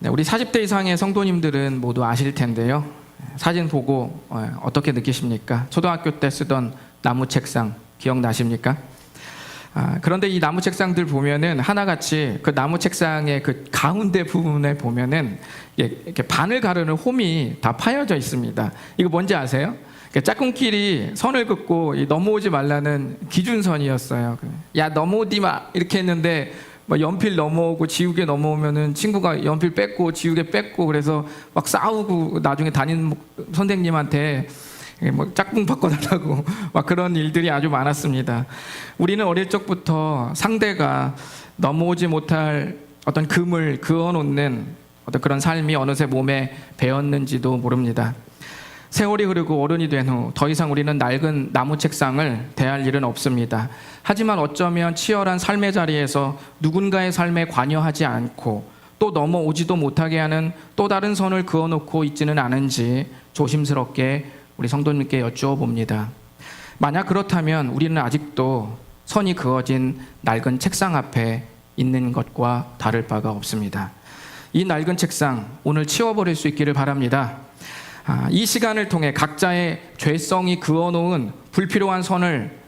네, 우리 40대 이상의 성도님들은 모두 아실 텐데요. 사진 보고 어떻게 느끼십니까? 초등학교 때 쓰던 나무 책상 기억나십니까? 그런데 이 나무 책상들 보면은 하나같이 그 나무 책상의 그 가운데 부분에 보면은 이렇게 반을 가르는 홈이 다 파여져 있습니다. 이거 뭔지 아세요? 짝꿍끼리 선을 긋고 넘어오지 말라는 기준선이었어요. 야, 넘어오지 마 이렇게 했는데 뭐 연필 넘어오고 지우개 넘어오면은 친구가 연필 뺏고 지우개 뺏고 그래서 막 싸우고 나중에 담임 선생님한테 뭐 짝꿍 바꿔달라고 막 그런 일들이 아주 많았습니다. 우리는 어릴 적부터 상대가 넘어오지 못할 어떤 금을 그어놓는 어떤 그런 삶이 어느새 몸에 배었는지도 모릅니다. 세월이 흐르고 어른이 된 후 더 이상 우리는 낡은 나무 책상을 대할 일은 없습니다. 하지만 어쩌면 치열한 삶의 자리에서 누군가의 삶에 관여하지 않고 또 넘어오지도 못하게 하는 또 다른 선을 그어놓고 있지는 않은지 조심스럽게 우리 성도님께 여쭈어봅니다. 만약 그렇다면 우리는 아직도 선이 그어진 낡은 책상 앞에 있는 것과 다를 바가 없습니다. 이 낡은 책상 오늘 치워버릴 수 있기를 바랍니다. 이 시간을 통해 각자의 죄성이 그어놓은 불필요한 선을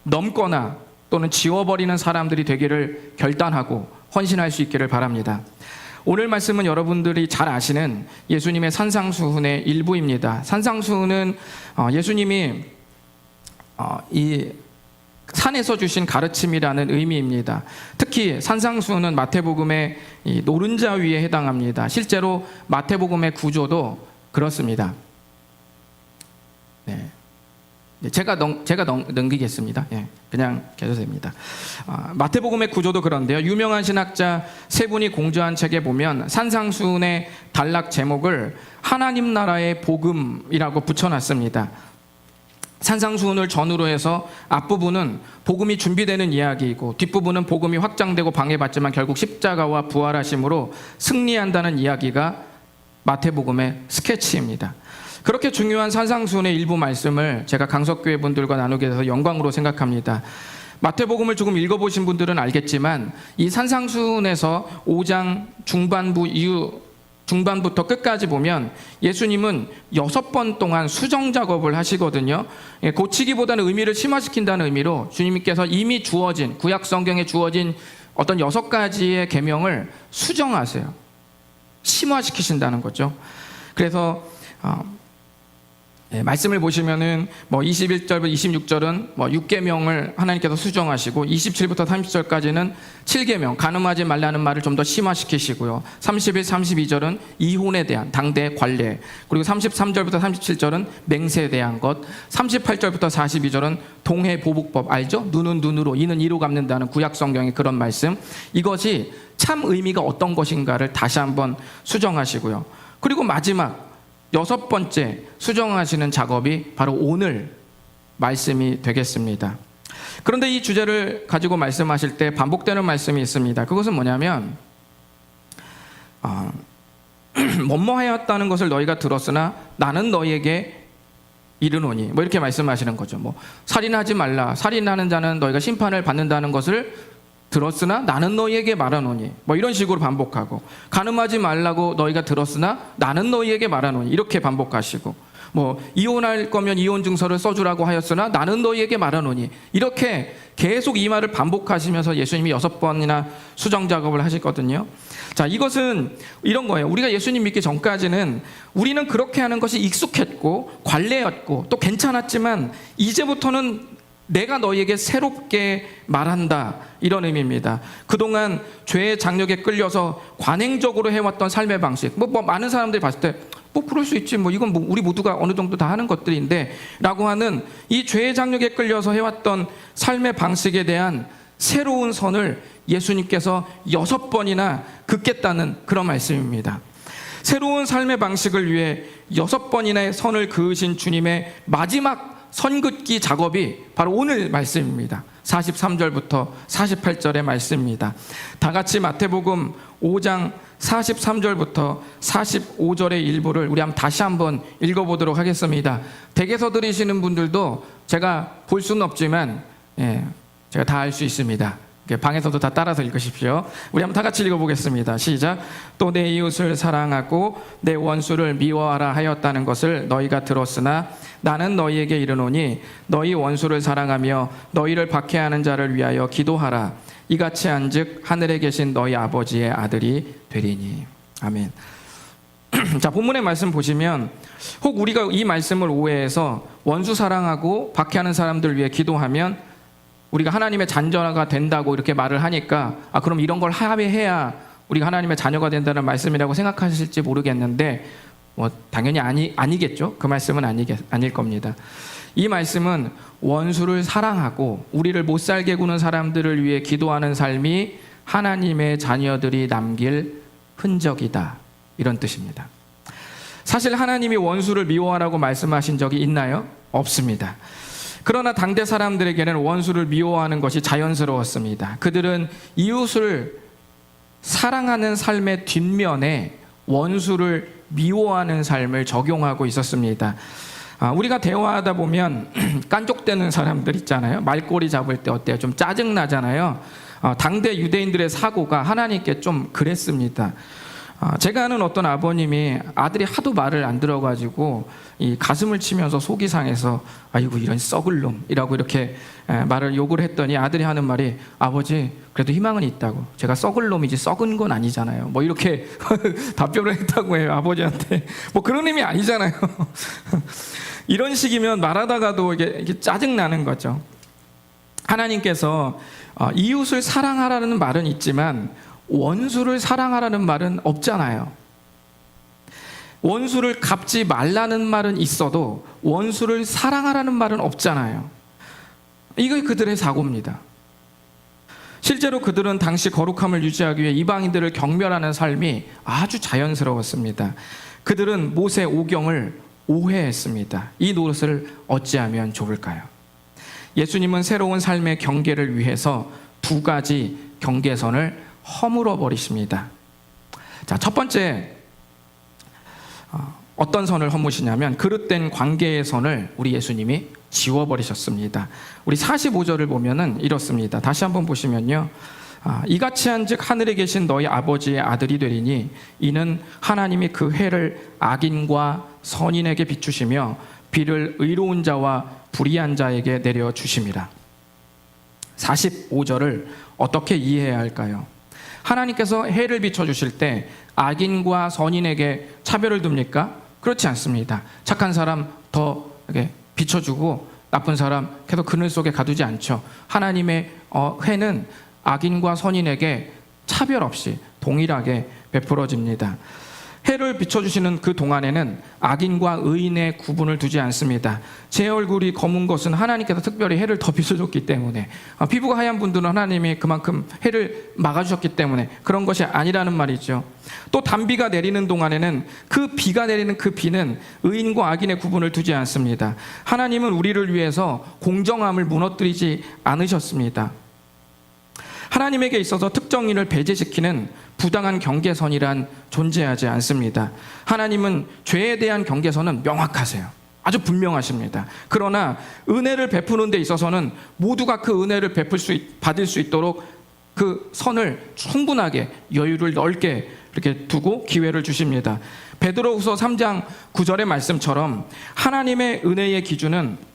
넘거나 또는 지워버리는 사람들이 되기를 결단하고 헌신할 수 있기를 바랍니다. 오늘 말씀은 여러분들이 잘 아시는 예수님의 산상수훈의 일부입니다. 산상수훈은 예수님이 이 산에서 주신 가르침이라는 의미입니다. 특히 산상수훈은 마태복음의 이 노른자 위에 해당합니다. 실제로 마태복음의 구조도 그렇습니다. 네. 제가 넘기겠습니다. 예, 그냥 계셔도 됩니다. 마태복음의 구조도 그런데요. 유명한 신학자 세 분이 공저한 책에 보면 산상수훈의 단락 제목을 하나님 나라의 복음이라고 붙여놨습니다. 산상수훈을 전후로 해서 앞부분은 복음이 준비되는 이야기이고 뒷부분은 복음이 확장되고 방해받지만 결국 십자가와 부활하심으로 승리한다는 이야기가 마태복음의 스케치입니다. 그렇게 중요한 산상수훈의 일부 말씀을 제가 강석교회 분들과 나누게 돼서 영광으로 생각합니다. 마태복음을 조금 읽어보신 분들은 알겠지만 이 산상수훈에서 5장 중반부터 끝까지 보면 예수님은 6번 동안 수정 작업을 하시거든요. 고치기보다는 의미를 심화시킨다는 의미로 주님께서 이미 주어진 구약 성경에 주어진 어떤 6가지의 계명을 수정하세요. 심화시키신다는 거죠. 그래서 말씀을 보시면은 21절부터 26절은 6계명을 하나님께서 수정하시고 27부터 30절까지는 7계명 간음하지 말라는 말을 좀 더 심화시키시고요. 31, 32절은 이혼에 대한 당대 관례, 그리고 33절부터 37절은 맹세에 대한 것, 38절부터 42절은 동해 보복법 알죠? 눈은 눈으로 이는 이로 갚는다는 구약 성경의 그런 말씀, 이것이 참 의미가 어떤 것인가를 다시 한번 수정하시고요. 그리고 마지막 6번째 수정하시는 작업이 바로 오늘 말씀이 되겠습니다. 그런데 이 주제를 가지고 말씀하실 때 반복되는 말씀이 있습니다. 그것은 뭐냐면 뭐뭐하였다는 것을 너희가 들었으나 나는 너희에게 이르노니 이렇게 말씀하시는 거죠. 살인하지 말라, 살인하는 자는 너희가 심판을 받는다는 것을 들었으나 나는 너희에게 말하노니 이런 식으로 반복하고, 간음하지 말라고 너희가 들었으나 나는 너희에게 말하노니 이렇게 반복하시고, 이혼할 거면 이혼 증서를 써주라고 하였으나 나는 너희에게 말하노니 이렇게 계속 이 말을 반복하시면서 예수님이 6번이나 수정 작업을 하시거든요. 자, 이것은 이런 거예요. 우리가 예수님 믿기 전까지는 우리는 그렇게 하는 것이 익숙했고 관례였고 또 괜찮았지만 이제부터는 내가 너희에게 새롭게 말한다, 이런 의미입니다. 그동안 죄의 장력에 끌려서 관행적으로 해왔던 삶의 방식, 많은 사람들이 봤을 때 그럴 수 있지, 이건 우리 모두가 어느 정도 다 하는 것들인데 라고 하는 이 죄의 장력에 끌려서 해왔던 삶의 방식에 대한 새로운 선을 예수님께서 6번이나 긋겠다는 그런 말씀입니다. 새로운 삶의 방식을 위해 6번이나의 선을 그으신 주님의 마지막 선긋기 작업이 바로 오늘 말씀입니다. 43절부터 48절의 말씀입니다. 다 같이 마태복음 5장 43절부터 45절의 일부를 우리 다시 한번 읽어보도록 하겠습니다. 댁에서 들으시는 분들도 제가 볼 수는 없지만 제가 다 알 수 있습니다. 방에서도 다 따라서 읽으십시오. 우리 한번 다 같이 읽어보겠습니다. 시작. 또 내 이웃을 사랑하고 내 원수를 미워하라 하였다는 것을 너희가 들었으나 나는 너희에게 이르노니 너희 원수를 사랑하며 너희를 박해하는 자를 위하여 기도하라. 이같이 한즉 하늘에 계신 너희 아버지의 아들이 되리니. 아멘. 자, 본문의 말씀 보시면 혹 우리가 이 말씀을 오해해서 원수 사랑하고 박해하는 사람들 위해 기도하면 우리가 하나님의 자녀가 된다고 이렇게 말을 하니까 그럼 이런 걸 해야 우리가 하나님의 자녀가 된다는 말씀이라고 생각하실지 모르겠는데 당연히 아니겠죠. 그 말씀은 아닐 겁니다. 이 말씀은 원수를 사랑하고 우리를 못 살게 구는 사람들을 위해 기도하는 삶이 하나님의 자녀들이 남길 흔적이다, 이런 뜻입니다. 사실 하나님이 원수를 미워하라고 말씀하신 적이 있나요? 없습니다. 그러나 당대 사람들에게는 원수를 미워하는 것이 자연스러웠습니다. 그들은 이웃을 사랑하는 삶의 뒷면에 원수를 미워하는 삶을 적용하고 있었습니다. 우리가 대화하다 보면 깐족대는 사람들 있잖아요. 말꼬리 잡을 때 어때요? 좀 짜증나잖아요. 당대 유대인들의 사고가 하나님께 좀 그랬습니다. 제가 아는 어떤 아버님이 아들이 하도 말을 안 들어가지고 이 가슴을 치면서 속이 상해서 아이고 이런 썩을 놈이라고 이렇게 말을 욕을 했더니 아들이 하는 말이 아버지 그래도 희망은 있다고. 제가 썩을 놈이지 썩은 건 아니잖아요. 뭐 이렇게 답변을 했다고 해요, 아버지한테. 뭐 그런 의미 아니잖아요. 이런 식이면 말하다가도 이게 짜증나는 거죠. 하나님께서 이웃을 사랑하라는 말은 있지만 원수를 사랑하라는 말은 없잖아요. 원수를 갚지 말라는 말은 있어도 원수를 사랑하라는 말은 없잖아요. 이게 그들의 사고입니다. 실제로 그들은 당시 거룩함을 유지하기 위해 이방인들을 경멸하는 삶이 아주 자연스러웠습니다. 그들은 모세 오경을 오해했습니다. 이 노릇을 어찌하면 좋을까요? 예수님은 새로운 삶의 경계를 위해서 두 가지 경계선을 허물어 버리십니다. 자, 첫 번째 어떤 선을 허무시냐면 그릇된 관계의 선을 우리 예수님이 지워버리셨습니다. 우리 45절을 보면은 이렇습니다. 다시 한번 보시면요. 이같이 한즉 하늘에 계신 너희 아버지의 아들이 되리니 이는 하나님이 그 해를 악인과 선인에게 비추시며 비를 의로운 자와 불의한 자에게 내려주심이라. 45절을 어떻게 이해해야 할까요? 하나님께서 해를 비춰주실 때 악인과 선인에게 차별을 둡니까? 그렇지 않습니다. 착한 사람 더 이렇게 비춰주고 나쁜 사람 계속 그늘 속에 가두지 않죠. 하나님의 해는 악인과 선인에게 차별 없이 동일하게 베풀어집니다. 해를 비춰주시는 그 동안에는 악인과 의인의 구분을 두지 않습니다. 제 얼굴이 검은 것은 하나님께서 특별히 해를 더 비춰줬기 때문에, 피부가 하얀 분들은 하나님이 그만큼 해를 막아주셨기 때문에 그런 것이 아니라는 말이죠. 또 단비가 내리는 동안에는 그 비가 내리는 그 비는 의인과 악인의 구분을 두지 않습니다. 하나님은 우리를 위해서 공정함을 무너뜨리지 않으셨습니다. 하나님에게 있어서 특정인을 배제시키는 부당한 경계선이란 존재하지 않습니다. 하나님은 죄에 대한 경계선은 명확하세요. 아주 분명하십니다. 그러나 은혜를 베푸는 데 있어서는 모두가 그 은혜를 받을 수 있도록 그 선을 충분하게 여유를 넓게 이렇게 두고 기회를 주십니다. 베드로후서 3장 9절의 말씀처럼 하나님의 은혜의 기준은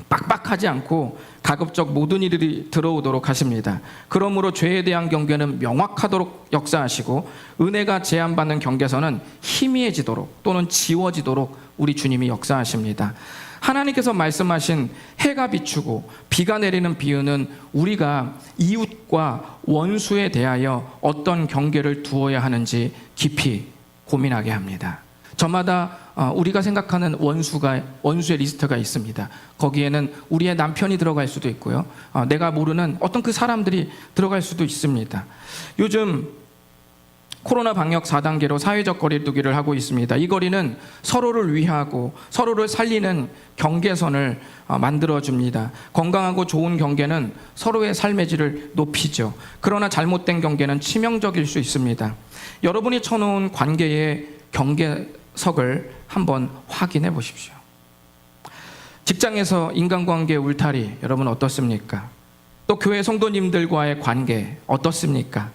빡빡하지 않고 가급적 모든 일이 들어오도록 하십니다. 그러므로 죄에 대한 경계는 명확하도록 역사하시고 은혜가 제한받는 경계선은 희미해지도록 또는 지워지도록 우리 주님이 역사하십니다. 하나님께서 말씀하신 해가 비추고 비가 내리는 비유는 우리가 이웃과 원수에 대하여 어떤 경계를 두어야 하는지 깊이 고민하게 합니다. 저마다 우리가 생각하는 원수의 리스트가 있습니다. 거기에는 우리의 남편이 들어갈 수도 있고요. 내가 모르는 어떤 그 사람들이 들어갈 수도 있습니다. 요즘 코로나 방역 4단계로 사회적 거리두기를 하고 있습니다. 이 거리는 서로를 위하고 서로를 살리는 경계선을 만들어줍니다. 건강하고 좋은 경계는 서로의 삶의 질을 높이죠. 그러나 잘못된 경계는 치명적일 수 있습니다. 여러분이 쳐놓은 관계의 경계석을 한번 확인해 보십시오. 직장에서 인간관계 울타리, 여러분 어떻습니까? 또 교회 성도님들과의 관계 어떻습니까?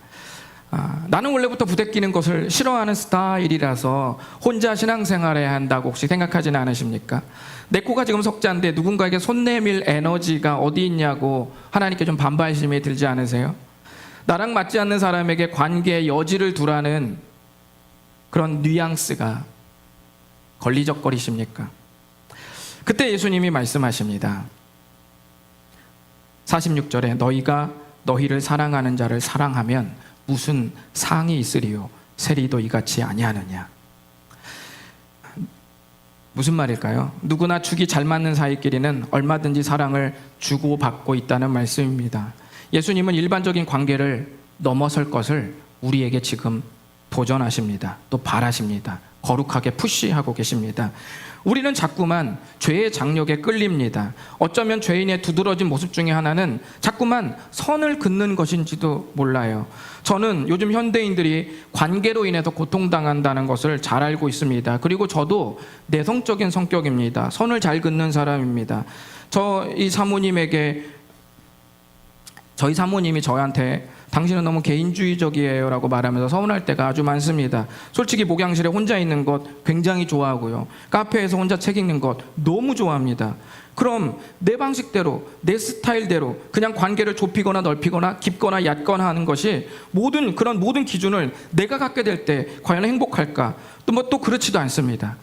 나는 원래부터 부대끼는 것을 싫어하는 스타일이라서 혼자 신앙생활해야 한다고 혹시 생각하지는 않으십니까? 내 코가 지금 석자인데 누군가에게 손 내밀 에너지가 어디 있냐고 하나님께 좀 반발심이 들지 않으세요? 나랑 맞지 않는 사람에게 관계의 여지를 두라는 그런 뉘앙스가 걸리적거리십니까? 그때 예수님이 말씀하십니다. 46절에 너희가 너희를 사랑하는 자를 사랑하면 무슨 상이 있으리요 세리도 이같이 아니하느냐. 무슨 말일까요? 누구나 죽이 잘 맞는 사이끼리는 얼마든지 사랑을 주고받고 있다는 말씀입니다. 예수님은 일반적인 관계를 넘어설 것을 우리에게 지금 도전하십니다. 또 바라십니다. 거룩하게 푸시하고 계십니다. 우리는 자꾸만 죄의 장력에 끌립니다. 어쩌면 죄인의 두드러진 모습 중에 하나는 자꾸만 선을 긋는 것인지도 몰라요. 저는 요즘 현대인들이 관계로 인해서 고통당한다는 것을 잘 알고 있습니다. 그리고 저도 내성적인 성격입니다. 선을 잘 긋는 사람입니다. 저희 사모님이 저한테 당신은 너무 개인주의적이에요 라고 말하면서 서운할 때가 아주 많습니다. 솔직히 목양실에 혼자 있는 것 굉장히 좋아하고요. 카페에서 혼자 책 읽는 것 너무 좋아합니다. 그럼 내 방식대로 내 스타일대로 그냥 관계를 좁히거나 넓히거나 깊거나 얕거나 하는 것이 모든 기준을 내가 갖게 될 때 과연 행복할까? 또 그렇지도 않습니다.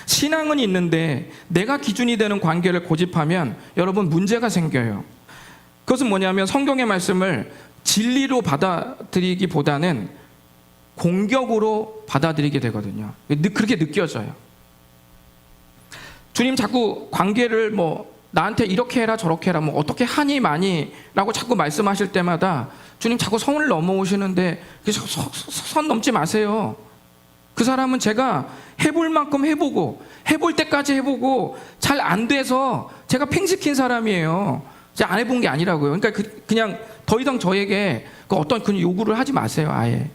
신앙은 있는데 내가 기준이 되는 관계를 고집하면 여러분 문제가 생겨요. 그것은 뭐냐면 성경의 말씀을 진리로 받아들이기보다는 공격으로 받아들이게 되거든요. 그렇게 느껴져요. 주님 자꾸 관계를 나한테 이렇게 해라 저렇게 해라 어떻게 하니 마니 라고 자꾸 말씀하실 때마다 주님 자꾸 선을 넘어오시는데 선 넘지 마세요. 그 사람은 제가 해볼 만큼 해보고 해볼 때까지 해보고 잘 안 돼서 제가 팽식힌 사람이에요. 제가 안 해본 게 아니라고요. 그러니까 그냥 더 이상 저에게 어떤 요구를 하지 마세요. 아예.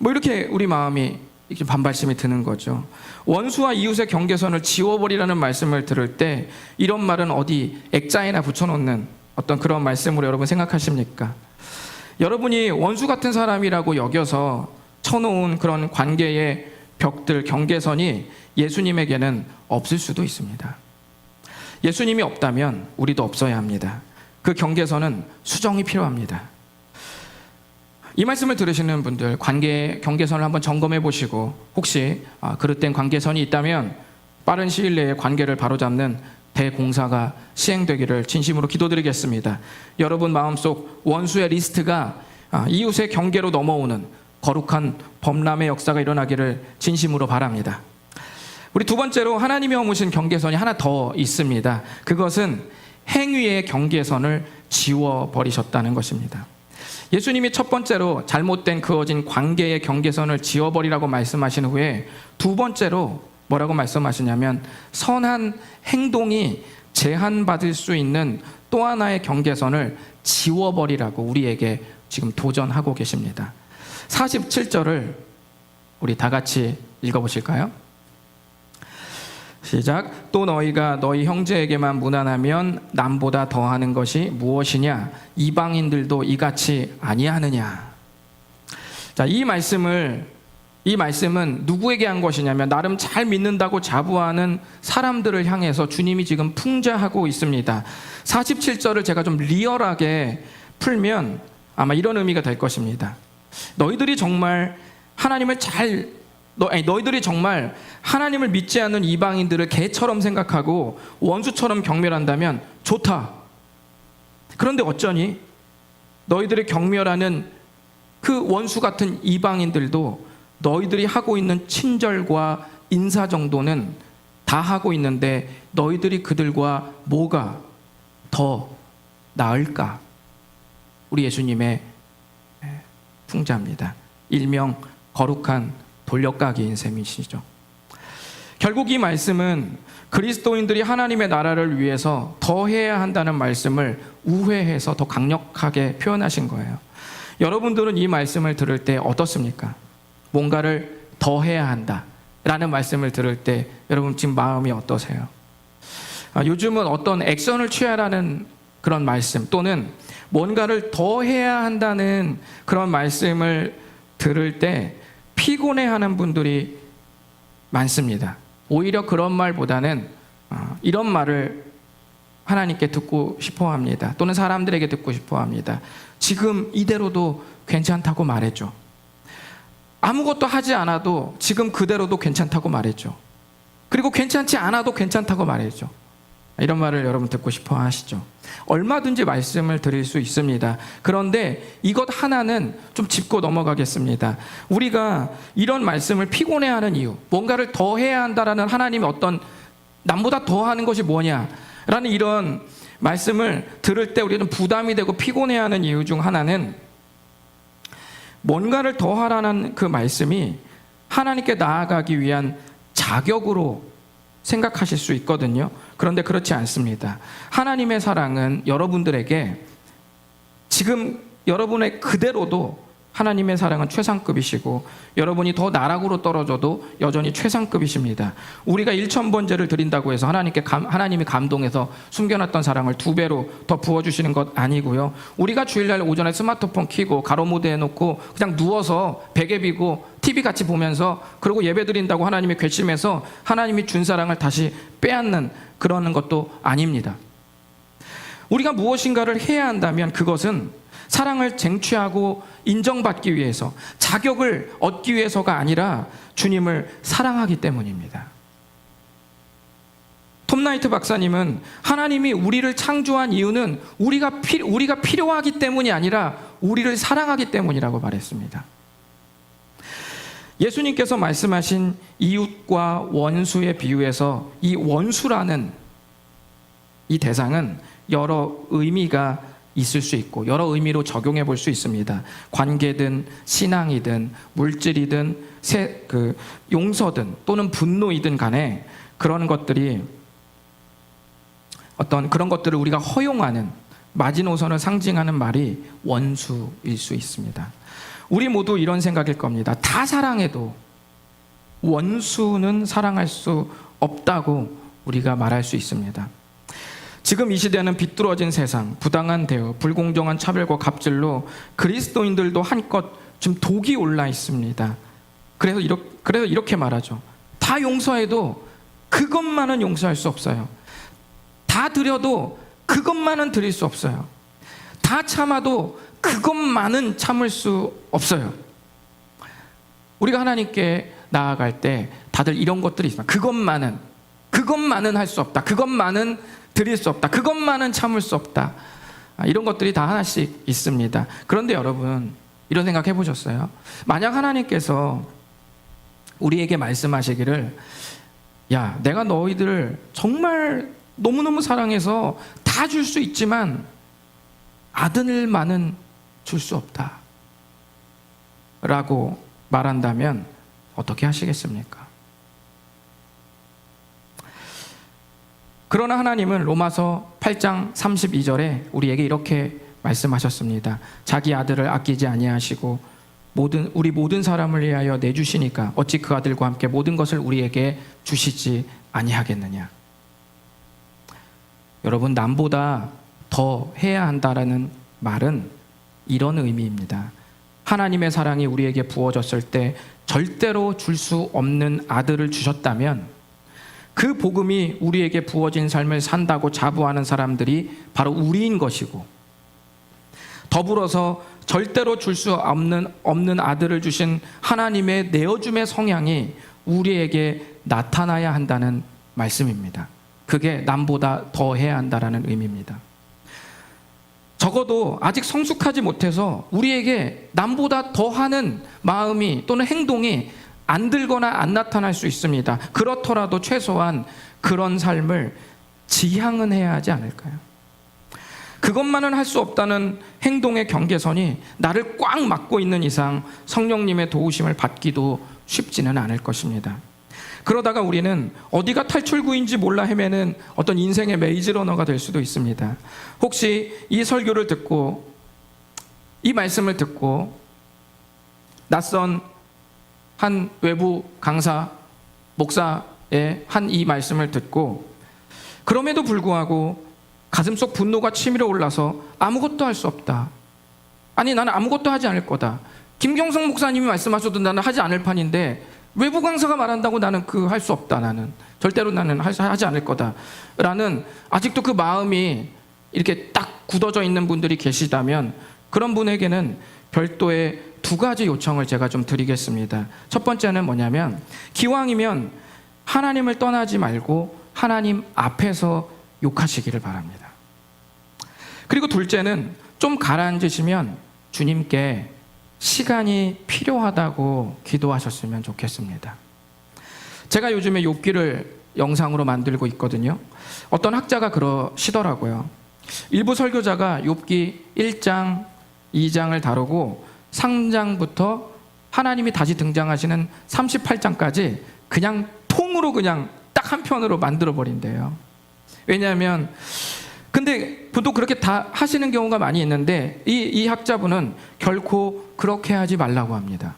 이렇게 우리 마음이 이렇게 반발심이 드는 거죠. 원수와 이웃의 경계선을 지워버리라는 말씀을 들을 때 이런 말은 어디 액자에나 붙여놓는 어떤 그런 말씀으로 여러분 생각하십니까? 여러분이 원수 같은 사람이라고 여겨서 쳐놓은 그런 관계의 벽들, 경계선이 예수님에게는 없을 수도 있습니다. 예수님이 없다면 우리도 없어야 합니다. 그 경계선은 수정이 필요합니다. 이 말씀을 들으시는 분들 관계의 경계선을 한번 점검해 보시고 혹시 그릇된 관계선이 있다면 빠른 시일 내에 관계를 바로잡는 대공사가 시행되기를 진심으로 기도드리겠습니다. 여러분 마음속 원수의 리스트가 이웃의 경계로 넘어오는 거룩한 범람의 역사가 일어나기를 진심으로 바랍니다. 우리 두 번째로 하나님이 허무신 경계선이 하나 더 있습니다. 그것은 행위의 경계선을 지워버리셨다는 것입니다. 예수님이 첫 번째로 잘못된 그어진 관계의 경계선을 지워버리라고 말씀하신 후에 두 번째로 뭐라고 말씀하시냐면 선한 행동이 제한받을 수 있는 또 하나의 경계선을 지워버리라고 우리에게 지금 도전하고 계십니다. 47절을 우리 다 같이 읽어보실까요? 시작. 또 너희가 너희 형제에게만 무난하면 남보다 더하는 것이 무엇이냐? 이방인들도 이같이 아니하느냐? 자, 이 말씀은 누구에게 한 것이냐면 나름 잘 믿는다고 자부하는 사람들을 향해서 주님이 지금 풍자하고 있습니다. 47절을 제가 좀 리얼하게 풀면 아마 이런 의미가 될 것입니다. 너희들이 정말 하나님을 믿지 않는 이방인들을 개처럼 생각하고 원수처럼 경멸한다면 좋다. 그런데 어쩌니? 너희들이 경멸하는 그 원수 같은 이방인들도 너희들이 하고 있는 친절과 인사 정도는 다 하고 있는데 너희들이 그들과 뭐가 더 나을까? 우리 예수님의 풍자입니다. 일명 거룩한 돌려까기인 셈이시죠. 결국 이 말씀은 그리스도인들이 하나님의 나라를 위해서 더 해야 한다는 말씀을 우회해서 더 강력하게 표현하신 거예요. 여러분들은 이 말씀을 들을 때 어떻습니까? 뭔가를 더 해야 한다라는 말씀을 들을 때 여러분 지금 마음이 어떠세요? 요즘은 어떤 액션을 취하라는 그런 말씀 또는 뭔가를 더 해야 한다는 그런 말씀을 들을 때 피곤해하는 분들이 많습니다. 오히려 그런 말보다는 이런 말을 하나님께 듣고 싶어 합니다. 또는 사람들에게 듣고 싶어 합니다. 지금 이대로도 괜찮다고 말해줘. 아무것도 하지 않아도 지금 그대로도 괜찮다고 말해줘. 그리고 괜찮지 않아도 괜찮다고 말해줘. 이런 말을 여러분 듣고 싶어 하시죠. 얼마든지 말씀을 드릴 수 있습니다. 그런데 이것 하나는 좀 짚고 넘어가겠습니다. 우리가 이런 말씀을 피곤해하는 이유, 뭔가를 더 해야 한다라는 하나님의 어떤 남보다 더 하는 것이 뭐냐라는 이런 말씀을 들을 때 우리는 부담이 되고 피곤해하는 이유 중 하나는 뭔가를 더 하라는 그 말씀이 하나님께 나아가기 위한 자격으로 생각하실 수 있거든요. 그런데 그렇지 않습니다. 하나님의 사랑은 여러분들에게 지금 여러분의 그대로도 하나님의 사랑은 최상급이시고 여러분이 더 나락으로 떨어져도 여전히 최상급이십니다. 우리가 1,000번제를 드린다고 해서 하나님이 감동해서 숨겨놨던 사랑을 2배로 더 부어주시는 것 아니고요. 우리가 주일날 오전에 스마트폰 켜고 가로무대 해놓고 그냥 누워서 베개 비고 TV 같이 보면서 그리고 예배 드린다고 하나님이 괘씸해서 하나님이 준 사랑을 다시 빼앗는 그러는 것도 아닙니다. 우리가 무엇인가를 해야 한다면 그것은 사랑을 쟁취하고 인정받기 위해서, 자격을 얻기 위해서가 아니라 주님을 사랑하기 때문입니다. 톰 나이트 박사님은 하나님이 우리를 창조한 이유는 우리가 필요하기 때문이 아니라 우리를 사랑하기 때문이라고 말했습니다. 예수님께서 말씀하신 이웃과 원수의 비유에서 이 원수라는 이 대상은 여러 의미가 있을 수 있고 여러 의미로 적용해 볼 수 있습니다. 관계든 신앙이든 물질이든 용서든 또는 분노이든 간에 그런 것들이 어떤 그런 것들을 우리가 허용하는 마지노선을 상징하는 말이 원수일 수 있습니다. 우리 모두 이런 생각일 겁니다. 다 사랑해도 원수는 사랑할 수 없다고 우리가 말할 수 있습니다. 지금 이 시대는 비뚤어진 세상, 부당한 대우, 불공정한 차별과 갑질로 그리스도인들도 한껏 지금 독이 올라 있습니다. 그래서 이렇게 말하죠. 다 용서해도 그것만은 용서할 수 없어요. 다 드려도 그것만은 드릴 수 없어요. 다 참아도 그것만은 참을 수 없어요. 우리가 하나님께 나아갈 때 다들 이런 것들이 있습니다. 그것만은 할 수 없다. 그것만은 드릴 수 없다. 그것만은 참을 수 없다. 이런 것들이 다 하나씩 있습니다. 그런데 여러분, 이런 생각 해보셨어요? 만약 하나님께서 우리에게 말씀하시기를 야, 내가 너희들을 정말 너무너무 사랑해서 다 줄 수 있지만 아들만은 줄 수 없다 라고 말한다면 어떻게 하시겠습니까? 그러나 하나님은 로마서 8장 32절에 우리에게 이렇게 말씀하셨습니다. 자기 아들을 아끼지 아니하시고 우리 모든 사람을 위하여 내주시니까 어찌 그 아들과 함께 모든 것을 우리에게 주시지 아니하겠느냐. 여러분, 남보다 더 해야 한다라는 말은 이런 의미입니다. 하나님의 사랑이 우리에게 부어졌을 때 절대로 줄 수 없는 아들을 주셨다면 그 복음이 우리에게 부어진 삶을 산다고 자부하는 사람들이 바로 우리인 것이고, 더불어서 절대로 줄 수 없는 아들을 주신 하나님의 내어줌의 성향이 우리에게 나타나야 한다는 말씀입니다. 그게 남보다 더 해야 한다는 의미입니다. 적어도 아직 성숙하지 못해서 우리에게 남보다 더 하는 마음이 또는 행동이 안 들거나 안 나타날 수 있습니다. 그렇더라도 최소한 그런 삶을 지향은 해야 하지 않을까요? 그것만은 할 수 없다는 행동의 경계선이 나를 꽉 막고 있는 이상 성령님의 도우심을 받기도 쉽지는 않을 것입니다. 그러다가 우리는 어디가 탈출구인지 몰라 헤매는 어떤 인생의 메이즈러너가 될 수도 있습니다. 혹시 이 설교를 듣고 이 말씀을 듣고 낯선 한 외부 강사, 목사의 한 이 말씀을 듣고 그럼에도 불구하고 가슴속 분노가 치밀어 올라서 아무것도 할 수 없다. 아니, 나는 아무것도 하지 않을 거다. 김경성 목사님이 말씀하셔도 나는 하지 않을 판인데 외부 강사가 말한다고 나는 할 수 없다. 나는 절대로 나는 하지 않을 거다. 라는 아직도 그 마음이 이렇게 딱 굳어져 있는 분들이 계시다면 그런 분에게는 별도의 두 가지 요청을 제가 좀 드리겠습니다. 첫 번째는 뭐냐면 기왕이면 하나님을 떠나지 말고 하나님 앞에서 욕하시기를 바랍니다. 그리고 둘째는 좀 가라앉으시면 주님께 시간이 필요하다고 기도하셨으면 좋겠습니다. 제가 요즘에 욥기를 영상으로 만들고 있거든요. 어떤 학자가 그러시더라고요. 일부 설교자가 욥기 1장, 2장을 다루고 상장부터 하나님이 다시 등장하시는 38장까지 그냥 통으로 그냥 딱 한 편으로 만들어 버린대요. 왜냐하면 근데 보통 그렇게 다 하시는 경우가 많이 있는데 이 학자분은 결코 그렇게 하지 말라고 합니다.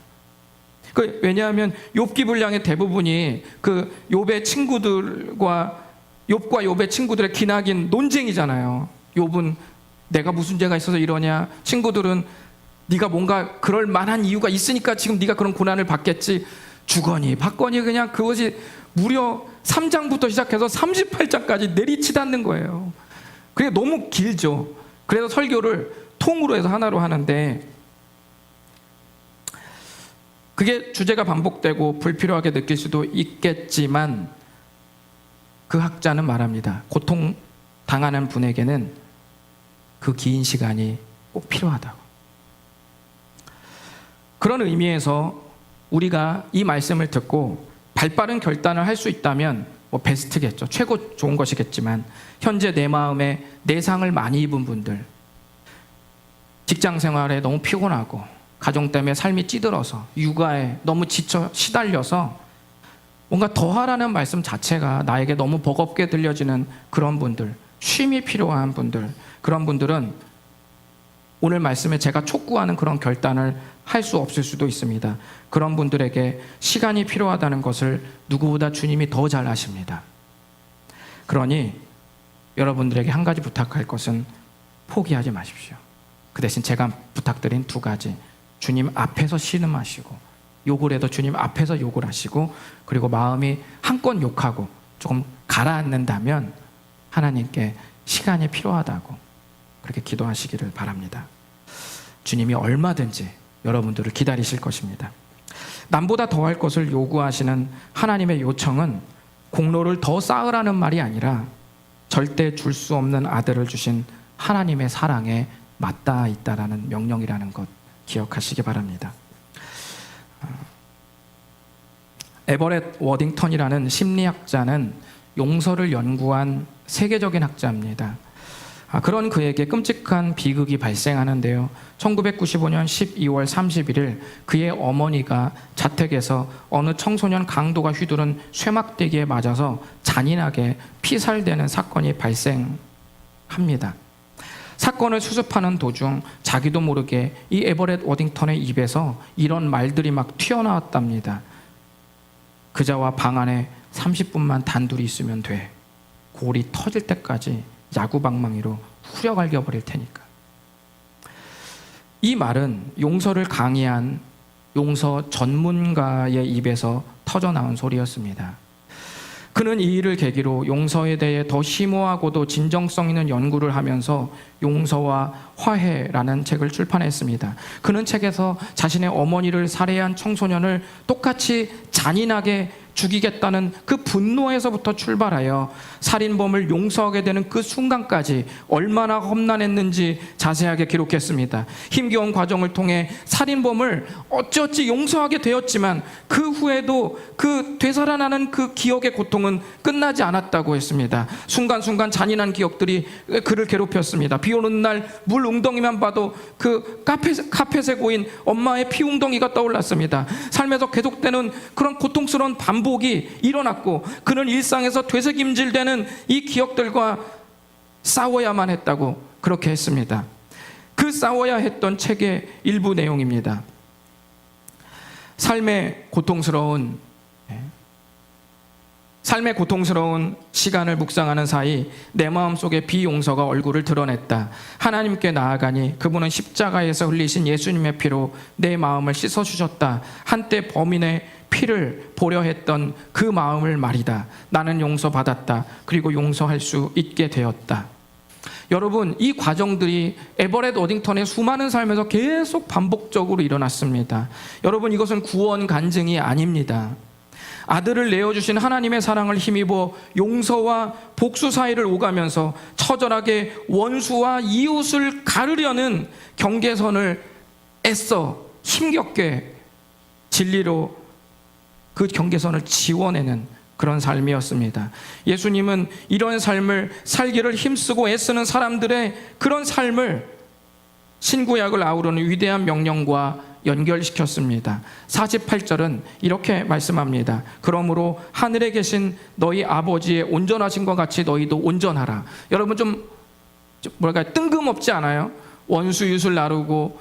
왜냐하면 욥기 분량의 대부분이 그 욥의 친구들과 욥과 욥의 친구들의 기나긴 논쟁이잖아요. 욥은 내가 무슨 죄가 있어서 이러냐, 친구들은 네가 뭔가 그럴 만한 이유가 있으니까 지금 네가 그런 고난을 받겠지, 주거니 받거니 그냥 그것이 무려 3장부터 시작해서 38장까지 내리치닫는 거예요. 그게 너무 길죠. 그래서 설교를 통으로 해서 하나로 하는데 그게 주제가 반복되고 불필요하게 느낄 수도 있겠지만 그 학자는 말합니다. 고통 당하는 분에게는 그 긴 시간이 꼭 필요하다고. 그런 의미에서 우리가 이 말씀을 듣고 발빠른 결단을 할 수 있다면 뭐 베스트겠죠. 최고 좋은 것이겠지만 현재 내 마음에 내상을 많이 입은 분들, 직장 생활에 너무 피곤하고 가정 때문에 삶이 찌들어서 육아에 너무 지쳐 시달려서 뭔가 더 하라는 말씀 자체가 나에게 너무 버겁게 들려지는 그런 분들, 쉼이 필요한 분들, 그런 분들은 오늘 말씀에 제가 촉구하는 그런 결단을 할 수 없을 수도 있습니다. 그런 분들에게 시간이 필요하다는 것을 누구보다 주님이 더 잘 아십니다. 그러니 여러분들에게 한 가지 부탁할 것은 포기하지 마십시오. 그 대신 제가 부탁드린 두 가지, 주님 앞에서 신음하시고 욕을 해도 주님 앞에서 욕을 하시고, 그리고 마음이 한껏 욕하고 조금 가라앉는다면 하나님께 시간이 필요하다고 그렇게 기도하시기를 바랍니다. 주님이 얼마든지 여러분들을 기다리실 것입니다. 남보다 더할 것을 요구하시는 하나님의 요청은 공로를 더 쌓으라는 말이 아니라 절대 줄 수 없는 아들을 주신 하나님의 사랑에 맞닿아 있다라는 명령이라는 것 기억하시기 바랍니다. 에버렛 워딩턴이라는 심리학자는 용서를 연구한 세계적인 학자입니다. 그런 그에게 끔찍한 비극이 발생하는데요. 1995년 12월 31일 그의 어머니가 자택에서 어느 청소년 강도가 휘두른 쇠막대기에 맞아서 잔인하게 피살되는 사건이 발생합니다. 사건을 수습하는 도중 자기도 모르게 이 에버렛 워딩턴의 입에서 이런 말들이 막 튀어나왔답니다. 그자와 방 안에 30분만 단둘이 있으면 돼. 골이 터질 때까지 야구방망이로 후려갈겨 버릴 테니까. 이 말은 용서를 강의한 용서 전문가의 입에서 터져나온 소리였습니다. 그는 이 일을 계기로 용서에 대해 더 심오하고도 진정성 있는 연구를 하면서 용서와 화해라는 책을 출판했습니다. 그는 책에서 자신의 어머니를 살해한 청소년을 똑같이 잔인하게 죽이겠다는 그 분노에서부터 출발하여 살인범을 용서하게 되는 그 순간까지 얼마나 험난했는지 자세하게 기록했습니다. 힘겨운 과정을 통해 살인범을 어찌어찌 용서하게 되었지만 그 후에도 그 되살아나는 그 기억의 고통은 끝나지 않았다고 했습니다. 순간순간 잔인한 기억들이 그를 괴롭혔습니다. 비 오는 날 물 웅덩이만 봐도 그 카펫에 고인 엄마의 피 웅덩이가 떠올랐습니다. 삶에서 계속되는 그런 고통스러운 반복이 일어났고 그는 일상에서 되새김질되는 이 기억들과 싸워야만 했다고 그렇게 했습니다. 그 싸워야 했던 책의 일부 내용입니다. 삶의 고통스러운 삶의 고통스러운 시간을 묵상하는 사이 내 마음속에 비용서가 얼굴을 드러냈다. 하나님께 나아가니 그분은 십자가에서 흘리신 예수님의 피로 내 마음을 씻어주셨다. 한때 범인의 피를 보려 했던 그 마음을 말이다. 나는 용서받았다. 그리고 용서할 수 있게 되었다. 여러분, 이 과정들이 에버렛 워딩턴의 수많은 삶에서 계속 반복적으로 일어났습니다. 여러분, 이것은 구원 간증이 아닙니다. 아들을 내어주신 하나님의 사랑을 힘입어 용서와 복수 사이를 오가면서 처절하게 원수와 이웃을 가르려는 경계선을 애써 힘겹게 진리로 그 경계선을 지워내는 그런 삶이었습니다. 예수님은 이런 삶을 살기를 힘쓰고 애쓰는 사람들의 그런 삶을 신구약을 아우르는 위대한 명령과 연결시켰습니다. 48절은 이렇게 말씀합니다. 그러므로 하늘에 계신 너희 아버지의 온전하신 것 같이 너희도 온전하라. 여러분 좀 뭐랄까 뜬금없지 않아요? 원수 이웃을 나누고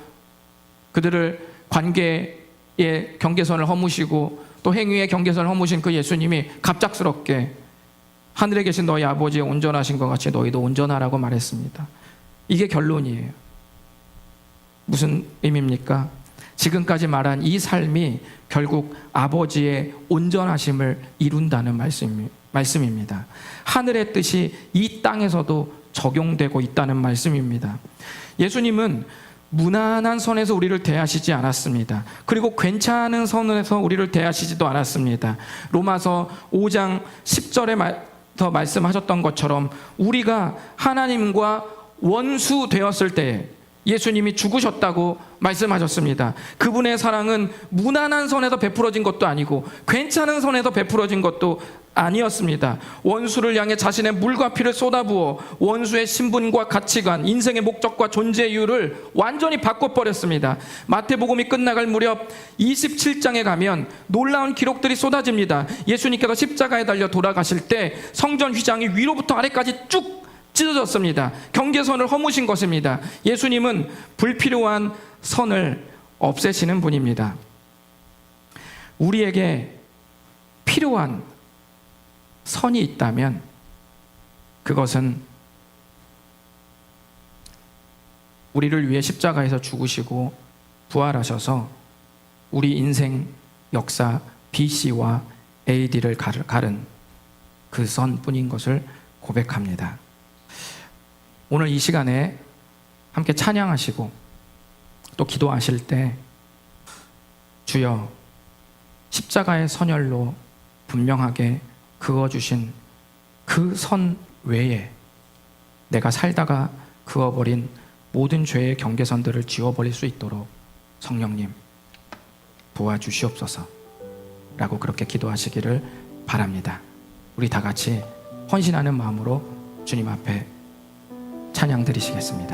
그들을 관계의 경계선을 허무시고 또 행위의 경계선을 허무신 그 예수님이 갑작스럽게 하늘에 계신 너희 아버지의 온전하신 것 같이 너희도 온전하라고 말했습니다. 이게 결론이에요. 무슨 의미입니까? 지금까지 말한 이 삶이 결국 아버지의 온전하심을 이룬다는 말씀입니다. 하늘의 뜻이 이 땅에서도 적용되고 있다는 말씀입니다. 예수님은 무난한 선에서 우리를 대하시지 않았습니다. 그리고 괜찮은 선에서 우리를 대하시지도 않았습니다. 로마서 5장 10절에 더 말씀하셨던 것처럼 우리가 하나님과 원수 되었을 때 예수님이 죽으셨다고 말씀하셨습니다. 그분의 사랑은 무난한 선에서 베풀어진 것도 아니고 괜찮은 선에서 베풀어진 것도 아니었습니다. 원수를 향해 자신의 물과 피를 쏟아부어 원수의 신분과 가치관, 인생의 목적과 존재 이유를 완전히 바꿔버렸습니다. 마태복음이 끝나갈 무렵 27장에 가면 놀라운 기록들이 쏟아집니다. 예수님께서 십자가에 달려 돌아가실 때 성전 휘장이 위로부터 아래까지 쭉 찢어졌습니다. 경계선을 허무신 것입니다. 예수님은 불필요한 선을 없애시는 분입니다. 우리에게 필요한 선이 있다면 그것은 우리를 위해 십자가에서 죽으시고 부활하셔서 우리 인생 역사 BC와 AD를 가른 그 선뿐인 것을 고백합니다. 오늘 이 시간에 함께 찬양하시고 또 기도하실 때 주여 십자가의 선열로 분명하게 그어주신 그 선 외에 내가 살다가 그어버린 모든 죄의 경계선들을 지워버릴 수 있도록 성령님 도와주시옵소서 라고 그렇게 기도하시기를 바랍니다. 우리 다 같이 헌신하는 마음으로 주님 앞에 찬양 드리시겠습니다.